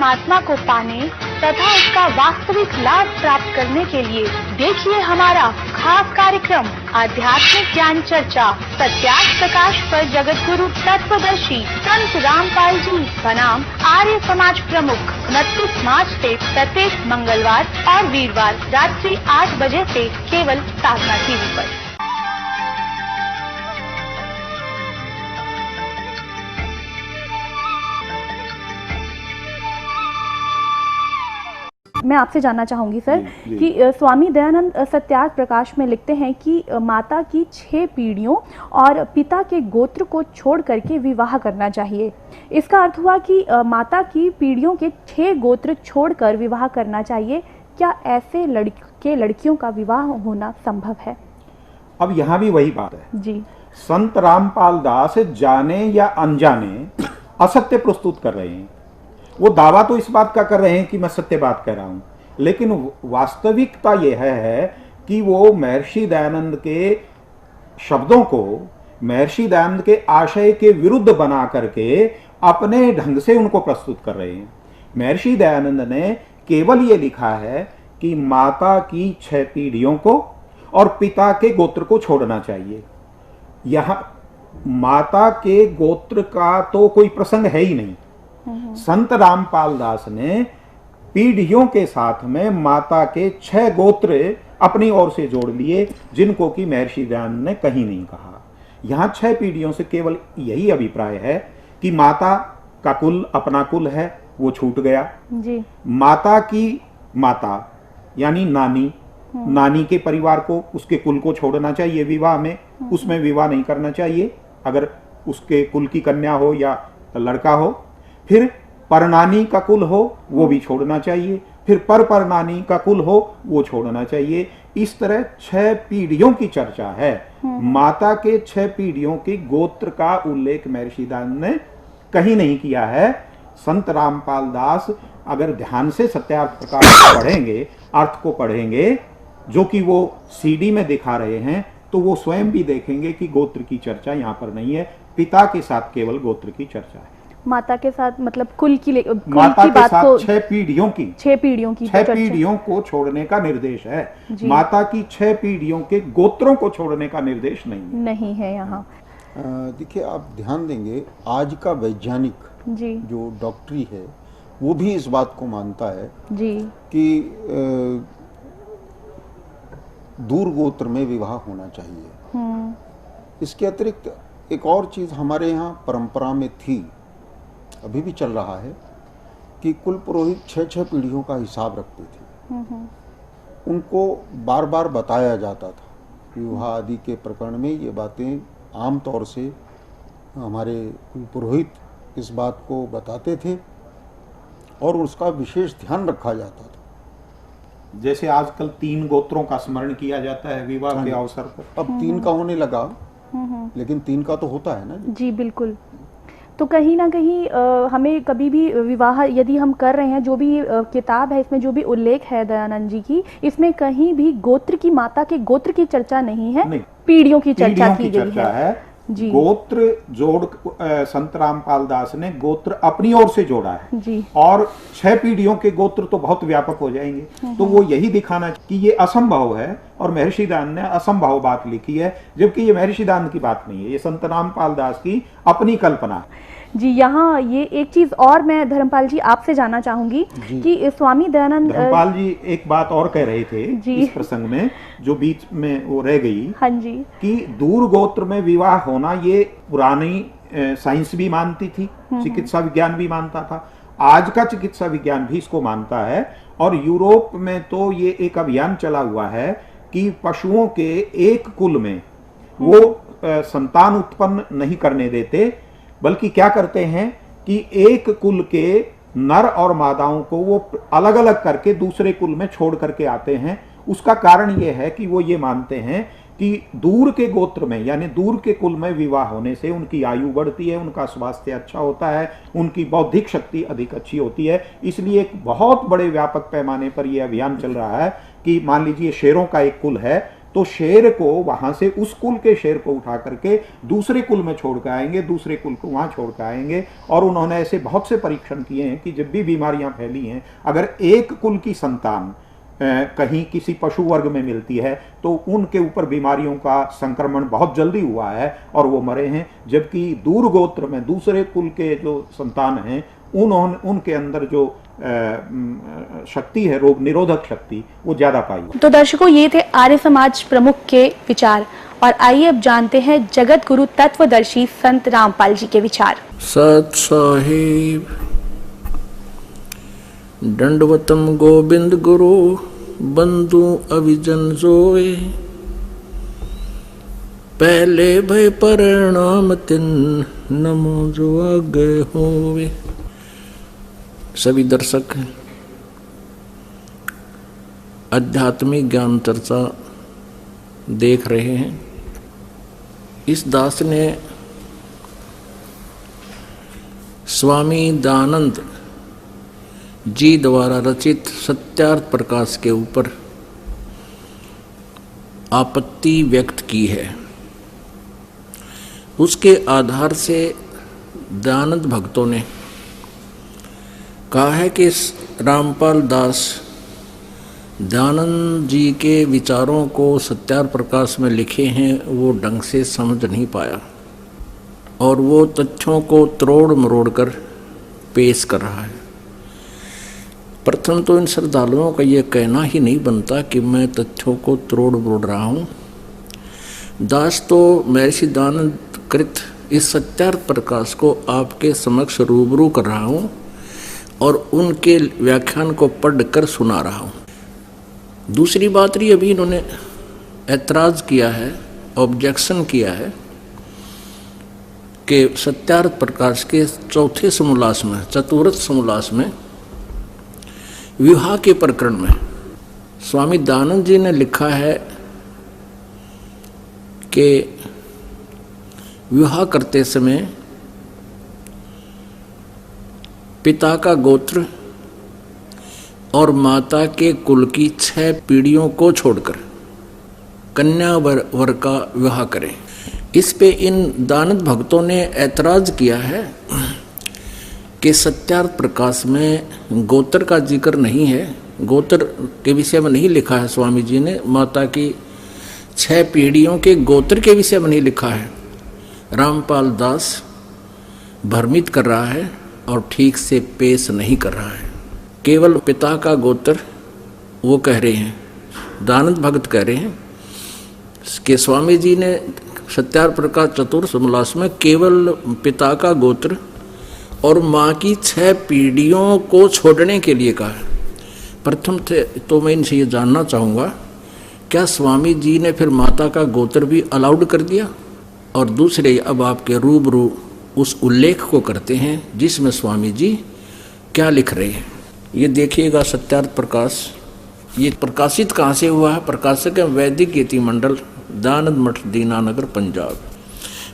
परमात्मा को पाने तथा उसका वास्तविक लाभ प्राप्त करने के लिए देखिए हमारा खास कार्यक्रम आध्यात्मिक ज्ञान चर्चा सत्यार्थ प्रकाश पर जगत गुरु तत्वदर्शी संत रामपाल जी बनाम आर्य समाज प्रमुख 29 मार्च से प्रत्येक मंगलवार और वीरवार रात्रि 8 बजे से केवल साधना टीवी पर। मैं आपसे जानना चाहूंगी सर कि स्वामी दयानंद सत्यार्थ प्रकाश में लिखते हैं कि माता की 6 पीढ़ियों और पिता के गोत्र को छोड़ करके विवाह करना चाहिए। इसका अर्थ हुआ कि माता की पीढ़ियों के 6 गोत्र छोड़कर विवाह करना चाहिए। क्या ऐसे लड़के लड़कियों का विवाह होना संभव है? अब यहाँ भी वही बात है जी। संत रामपाल दास जाने या अनजाने असत्य प्रस्तुत कर रहे हैं। वो दावा तो इस बात का कर रहे हैं कि मैं सत्य बात कह रहा हूं, लेकिन वास्तविकता यह है कि वो महर्षि दयानंद के शब्दों को महर्षि दयानंद के आशय के विरुद्ध बना करके अपने ढंग से उनको प्रस्तुत कर रहे हैं। महर्षि दयानंद ने केवल ये लिखा है कि माता की 6 पीढ़ियों को और पिता के गोत्र को छोड़ना चाहिए। यहां माता के गोत्र का तो कोई प्रसंग है ही नहीं। संत रामपाल दास ने पीढ़ियों के साथ में माता के 6 गोत्र अपनी ओर से जोड़ लिए, जिनको कि महर्षि दयानंद ने कहीं नहीं कहा। यहां 6 पीढ़ियों से केवल यही अभिप्राय है कि माता का कुल अपना कुल है, वो छूट गया जी। माता की माता यानी नानी, नानी के परिवार को उसके कुल को छोड़ना चाहिए विवाह में, उसमें विवाह नहीं करना चाहिए अगर उसके कुल की कन्या हो या लड़का हो। फिर परनानी का कुल हो वो भी छोड़ना चाहिए, फिर परनानी का कुल हो वो छोड़ना चाहिए। इस तरह 6 पीढ़ियों की चर्चा है। माता के 6 पीढ़ियों के गोत्र का उल्लेख महर्षि दयानंद ने कहीं नहीं किया है। संत रामपाल दास अगर ध्यान से सत्यार्थ प्रकाश को पढ़ेंगे, अर्थ को पढ़ेंगे जो कि वो सीडी में दिखा रहे हैं, तो वो स्वयं भी देखेंगे कि गोत्र की चर्चा यहाँ पर नहीं है, पिता के साथ केवल गोत्र की चर्चा है। माता के साथ मतलब कुल की माता की के बात साथ को 6 पीढ़ियों की 6 पीढ़ियों की 6 पीढ़ियों को छोड़ने का निर्देश है। माता की 6 पीढ़ियों के गोत्रों को छोड़ने का निर्देश नहीं है यहाँ। देखिए, आप ध्यान देंगे आज का वैज्ञानिक जी जो डॉक्टरी है वो भी इस बात को मानता है जी कि दूर गोत्र में विवाह होना चाहिए। इसके अतिरिक्त एक और चीज हमारे यहाँ परंपरा में थी, अभी भी चल रहा है, कि कुल पुरोहित 6 पीढ़ियों का हिसाब रखते थे। उनको बार बार बताया जाता था। विवाह आदि के प्रकरण में ये बातें आम तौर से हमारे कुल पुरोहित इस बात को बताते थे और उसका विशेष ध्यान रखा जाता था। जैसे आजकल 3 गोत्रों का स्मरण किया जाता है विवाह के अवसर पर। अब 3 का होने लगा, लेकिन 3 का तो होता है ना जी बिल्कुल। तो कहीं ना कहीं हमें कभी भी विवाह यदि हम कर रहे हैं, जो भी किताब है इसमें जो भी उल्लेख है दयानंद जी की, इसमें कहीं भी गोत्र की माता के गोत्र की चर्चा नहीं है, पीढ़ियों की चर्चा की गई है जी। गोत्र जोड़ संत रामपाल दास ने गोत्र अपनी ओर से जोड़ा है जी। और 6 पीढ़ियों के गोत्र तो बहुत व्यापक हो जाएंगे। तो वो यही दिखाना कि ये असंभव है और महर्षि दयानंद ने असंभव बात लिखी है, जबकि ये महर्षि दयानंद की बात नहीं है, ये संत रामपाल दास की अपनी कल्पना जी। यहाँ ये एक चीज और मैं धर्मपाल जी आपसे जानना चाहूंगी कि स्वामी दयानंद धर्मपाल जी एक बात और कह रहे थे इस प्रसंग में जो बीच में वो रह गई। हाँ जी। कि दूर गोत्र में विवाह होना ये पुरानी साइंस भी मानती थी, चिकित्सा विज्ञान भी मानता था, आज का चिकित्सा विज्ञान भी इसको मानता है। और यूरोप में तो ये एक अभियान चला हुआ है कि पशुओं के एक कुल में वो संतान उत्पन्न नहीं करने देते, बल्कि क्या करते हैं कि एक कुल के नर और मादाओं को वो अलग अलग करके दूसरे कुल में छोड़ करके आते हैं। उसका कारण ये है कि वो ये मानते हैं कि दूर के गोत्र में यानी दूर के कुल में विवाह होने से उनकी आयु बढ़ती है, उनका स्वास्थ्य अच्छा होता है, उनकी बौद्धिक शक्ति अधिक अच्छी होती है। इसलिए एक बहुत बड़े व्यापक पैमाने पर यह अभियान चल रहा है कि मान लीजिए शेरों का एक कुल है तो शेर को वहां से उस कुल के शेर को उठा करके दूसरे कुल में छोड़ के आएंगे, दूसरे कुल को वहां छोड़ के आएंगे। और उन्होंने ऐसे बहुत से परीक्षण किए हैं कि जब भी बीमारियां फैली हैं, अगर एक कुल की संतान कहीं किसी पशु वर्ग में मिलती है तो उनके ऊपर बीमारियों का संक्रमण बहुत जल्दी हुआ है और वो मरे हैं, जबकि दूर गोत्र में दूसरे कुल के जो संतान हैं उनके अंदर जो शक्ति है, रोग निरोधक शक्ति, वो ज्यादा पाई। तो दर्शकों, ये थे आर्य समाज प्रमुख के विचार, और आइए अब जानते हैं जगत गुरु तत्वदर्शी संत रामपाल जी के विचार। सत साहिब दंडवतम गोविंद गुरु बंधु अविजन जोए, पहले भय परिणाम तिन नमो जो आगे होवे। सभी दर्शक आध्यात्मिक ज्ञान चर्चा देख रहे हैं। इस दास ने स्वामी दयानंद जी द्वारा रचित सत्यार्थ प्रकाश के ऊपर आपत्ति व्यक्त की है। उसके आधार से दयानंद भक्तों ने कहा है कि रामपाल दास दयानंद जी के विचारों को सत्यार्थ प्रकाश में लिखे हैं वो ढंग से समझ नहीं पाया और वो तथ्यों को तोड़ मरोड़ कर पेश कर रहा है। प्रथम तो इन श्रद्धालुओं का ये कहना ही नहीं बनता कि मैं तथ्यों को तोड़ मरोड़ रहा हूँ। दास तो महर्षि दयानंद कृत इस सत्यार्थ प्रकाश को आपके समक्ष रूबरू कर रहा हूँ और उनके व्याख्यान को पढ़कर सुना रहा हूँ। दूसरी बात रही, अभी इन्होंने ऐतराज़ किया है, ऑब्जेक्शन किया है कि सत्यार्थ प्रकाश के चौथे समोल्लास में, चतुर्थ समोल्लास में विवाह के प्रकरण में स्वामी दयानंद जी ने लिखा है कि विवाह करते समय पिता का गोत्र और माता के कुल की 6 पीढ़ियों को छोड़कर कन्या वर का विवाह करें। इस पे इन दयानंद भक्तों ने ऐतराज किया है कि सत्यार्थ प्रकाश में गोत्र का जिक्र नहीं है, गोत्र के विषय में नहीं लिखा है। स्वामी जी ने माता की 6 पीढ़ियों के गोत्र के विषय में नहीं लिखा है। रामपाल दास भ्रमित कर रहा है और ठीक से पेश नहीं कर रहा है। केवल पिता का गोत्र वो कह रहे हैं, दयानंद भक्त कह रहे हैं कि स्वामी जी ने सत्यार्थ प्रकाश चतुर्थ समोल्लास में केवल पिता का गोत्र और माँ की 6 पीढ़ियों को छोड़ने के लिए कहा है। प्रथम तो मैं इनसे ये जानना चाहूँगा, क्या स्वामी जी ने फिर माता का गोत्र भी अलाउड कर दिया? और दूसरे, अब आपके रूबरू उस उल्लेख को करते हैं जिसमें स्वामी जी क्या लिख रहे हैं। ये देखिएगा सत्यार्थ प्रकाश, ये प्रकाशित कहाँ से हुआ है? प्रकाशक है वैदिक यति मंडल, दयानंद मठ, दीनानगर, पंजाब।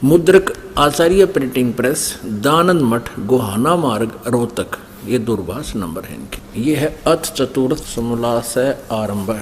मुद्रक आचार्य प्रिंटिंग प्रेस, दयानंद मठ, गोहाना मार्ग, रोहतक। ये दूरभाष नंबर है इनके। ये है अथ चतुर्थ समोल्लास आरंभ।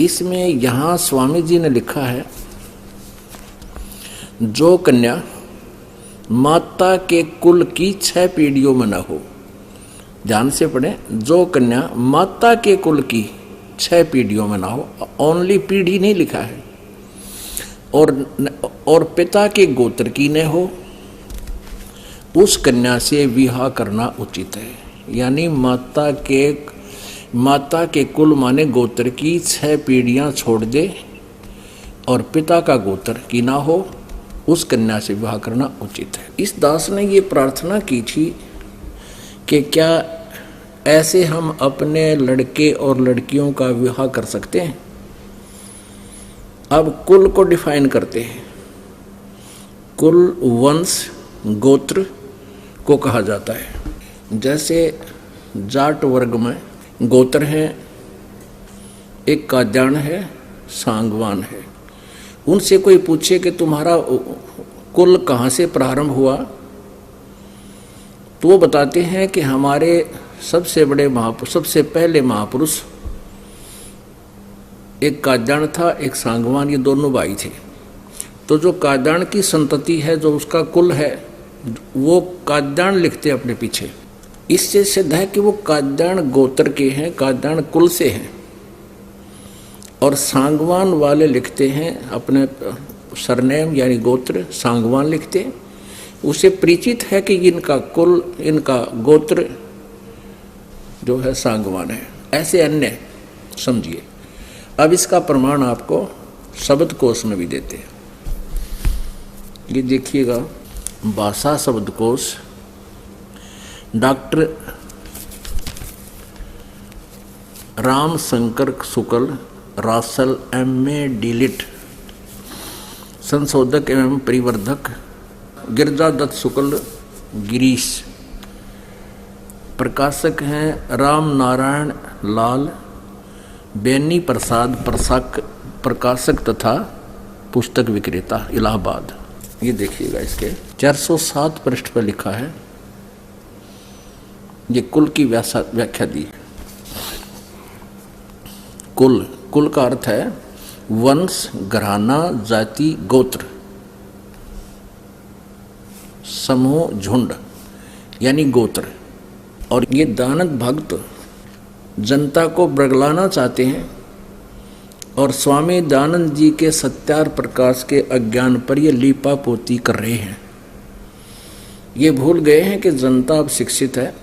इसमें यहाँ स्वामी जी ने लिखा है, जो कन्या माता के कुल की 6 पीढ़ियों में न हो, ध्यान से पढ़ें, जो कन्या माता के कुल की 6 पीढ़ियों में ना हो, ओनली पीढ़ी नहीं लिखा है, और पिता के गोत्र की न हो, उस कन्या से विवाह करना उचित है। यानी माता के कुल माने गोत्र की 6 पीढ़ियां छोड़ दे और पिता का गोत्र की ना हो, उस कन्या से विवाह करना उचित है। इस दास ने ये प्रार्थना की थी कि क्या ऐसे हम अपने लड़के और लड़कियों का विवाह कर सकते हैं? अब कुल को डिफाइन करते हैं। कुल वंश गोत्र को कहा जाता है। जैसे जाट वर्ग में गोत्र हैं, एक काद्याण है, सांगवान है। उनसे कोई पूछे कि तुम्हारा कुल कहाँ से प्रारंभ हुआ, तो वो बताते हैं कि हमारे सबसे बड़े महापुरुष, सबसे पहले महापुरुष एक काद्याण था, एक सांगवान, ये दोनों भाई थे। तो जो काद्याण की संतति है, जो उसका कुल है, वो काद्याण लिखते अपने पीछे। इससे सिद्ध है कि वो काद्याण गोत्र के हैं, काद्याण कुल से हैं। और सांगवान वाले लिखते हैं अपने सरनेम यानी गोत्र, सांगवान लिखते हैं। उसे परिचित है कि इनका कुल, इनका गोत्र जो है सांगवान है। ऐसे अन्य समझिए। अब इसका प्रमाण आपको शब्दकोश में भी देते हैं। ये देखिएगा, भाषा शब्दकोश, डॉक्टर राम शंकर शुक्ल, रासल, MA डिलिट, संशोधक एवं परिवर्धक, गिरजा दत्त शुक्ल, गिरीश। प्रकाशक हैं राम नारायण लाल, बेनी प्रसाद प्रकाशक तथा पुस्तक विक्रेता, इलाहाबाद। ये देखिएगा, इसके 407 पृष्ठ पर लिखा है। ये कुल की व्याख्या दी। कुल का अर्थ है वंश, घराना, जाति, गोत्र, समूह, झुंड, यानी गोत्र। और ये दानद भक्त जनता को बरगलाना चाहते हैं और स्वामी दयानंद जी के सत्यार प्रकाश के अज्ञान पर ये लीपा पोती कर रहे हैं। ये भूल गए हैं कि जनता अब शिक्षित है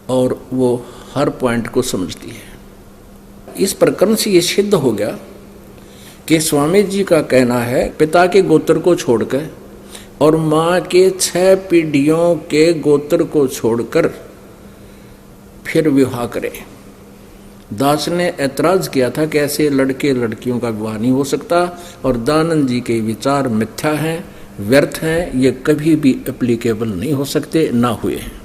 और वो हर पॉइंट को समझती है। इस प्रकरण से ये सिद्ध हो गया कि स्वामी जी का कहना है पिता के गोत्र को छोड़कर और माँ के 6 पीढ़ियों के गोत्र को छोड़कर फिर विवाह करें। दास ने ऐतराज किया था कि ऐसे लड़के लड़कियों का विवाह नहीं हो सकता और दयानंद जी के विचार मिथ्या हैं, व्यर्थ हैं, ये कभी भी एप्लीकेबल नहीं हो सकते, ना हुए हैं।